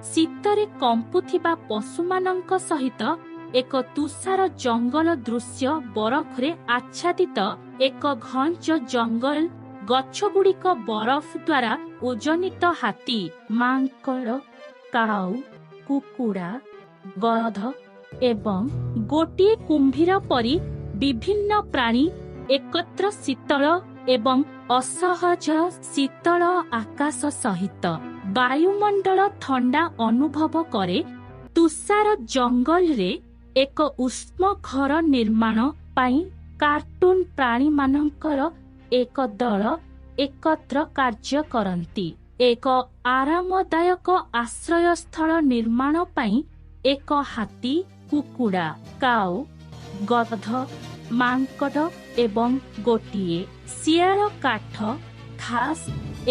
ଶୀତରେ କମ୍ପୁଥିବା ପଶୁମାନଙ୍କ ସହିତ ଏକ ତୁଷାର ଜଙ୍ଗଲ ଦୃଶ୍ୟ, ବରଫରେ ଆଚ୍ଛାଦିତ ଏକ ଘଞ୍ଚ ଜଙ୍ଗଲ, ଗଛଗୁଡ଼ିକ ବରଫ ଦ୍ୱାରା ଓଜନିତ, ହାତୀ, ମାଙ୍କଡ଼, କାଉ, କୁକୁଡ଼ା, ଗଧ ଏବଂ ଗୋଟିଏ କୁମ୍ଭୀର ପରି ବିଭିନ୍ନ ପ୍ରାଣୀ ଏକତ୍ର, ଶୀତଳ ଏବଂ ଅସହଜ ଶୀତଳ ଆକାଶ ସହିତ ବାୟୁମଣ୍ଡଳ ଥଣ୍ଡା ଅନୁଭବ କରେ। ତୁଷାର ଜଙ୍ଗଲରେ ଏକ ଉଷ୍ମ ଘର ନିର୍ମାଣ ପାଇଁ କାର୍ଟୁନ ପ୍ରାଣୀମାନଙ୍କର ଏକ ଦଳ ଏକତ୍ର କାର୍ଯ୍ୟ କରନ୍ତି। ଏକ ଆରାମଦାୟକ ଆଶ୍ରୟସ୍ଥଳ ନିର୍ମାଣ ପାଇଁ ଏକ ହାତୀ, କୁକୁଡ଼ା, କାଉ, ଗଧ, ମାଙ୍କଡ଼ ଏବଂ ଗୋଟିଏ ଶିଆଳ କାଠ, ଘାସ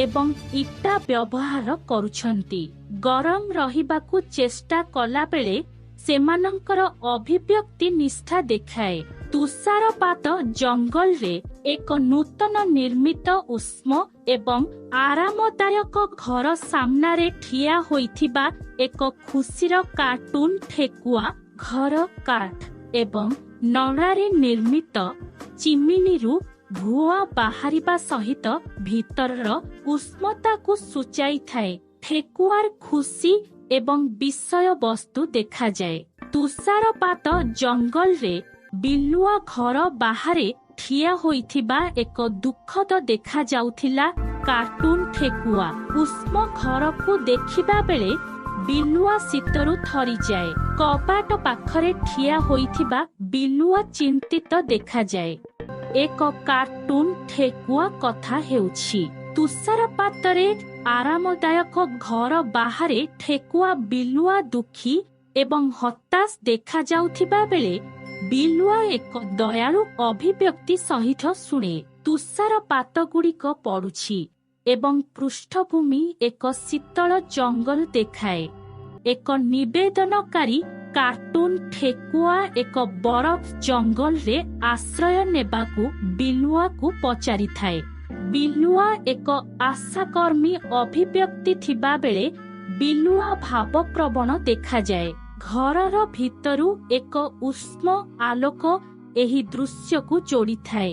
ଏବଂ ଇଟା ବ୍ୟବହାର କରୁଛନ୍ତି। ଗରମ ରହିବାକୁ ଚେଷ୍ଟା କଲାବେଳେ ସେମାନଙ୍କର ଅଭିବ୍ୟକ୍ତି ନିଷ୍ଠା ଦେଖାଏ। ତୁଷାରପାତ ଜଙ୍ଗଲରେ ଏକ ନୂତନ ନିର୍ମିତ ଉଷ୍ମ ଏବଂ ଆରାମଦାୟକ ଘର ସାମ୍ନାରେ ଠିଆ ହୋଇଥିବା ଏକ ଖୁସିର କାର୍ଟୁନ ଠେକୁଆ ଘର କାଠ ଏବଂ ନଡ଼ାରେ ନିର୍ମିତ। ଚିମିନିରୁ ଧୂଆଁ ବାହାରିବା ସହିତ ଭିତରର ଉଷ୍ମତାକୁ ସୂଚାଇଥାଏ। ଠେକୁଆର ଖୁସି ଏବଂ ବିଷୟବସ୍ତୁ ଦେଖାଯାଏ। ତୁଷାରପାତ ଜଙ୍ଗଲରେ ବିଲୁଆ ଘର ବାହାରେ ଠିଆ ହୋଇଥିବା ଏକ ଦୁଃଖଦ ଦେଖାଯାଉଥିଲା କାର୍ଟୁନ ଠେକୁଆ। ଉଷ୍ମ ଘରକୁ ଦେଖିବା ବେଳେ ବିଲୁଆ ଶୀତରୁ ଥରିଯାଏ। କବାଟ ପାଖରେ ଠିଆ ହୋଇଥିବା ବିଲୁଆ ଚିନ୍ତିତ ଦେଖାଯାଏ। ଏକ କାର୍ଟୁନ ଠେକୁଆ କଥା ହେଉଛି। ତୁଷାରପାତରେ ଆରାମଦାୟକ ଘର ବାହାରେ ଠେକୁଆ ବିଲୁଆ ଦୁଃଖୀ ଏବଂ ହତାଶ ଦେଖାଯାଉଥିବା ବେଳେ ବିଲୁଆ ଏକ ଦୟାଳୁ ଅଭିବ୍ୟକ୍ତି ସହିତ ଶୁଣେ। ତୁଷାରପାତଗୁଡ଼ିକ ପଡୁଛି ଏବଂ ପୃଷ୍ଠଭୂମି ଏକ ଶୀତଳ ଜଙ୍ଗଲ ଦେଖାଏ। ଏକ ନିବେଦନକାରୀ କାର୍ଟୁନ ଠେକୁଆ ଏକ ବରଫ ଜଙ୍ଗଲରେ ଆଶ୍ରୟ ନେବାକୁ ବିଲୁଆକୁ ପଚାରିଥାଏ। ବିଲୁଆ ଏକ ଆଶାକର୍ମୀ ଅଭିବ୍ୟକ୍ତି ଥିବାବେଳେ ବିଲୁଆ ଭାବପ୍ରବଣ ଦେଖାଯାଏ। ଘରର ଭିତରୁ ଏକ ଉଷ୍ମ ଆଲୋକ ଏହି ଦୃଶ୍ୟକୁ ଯୋଡ଼ିଥାଏ।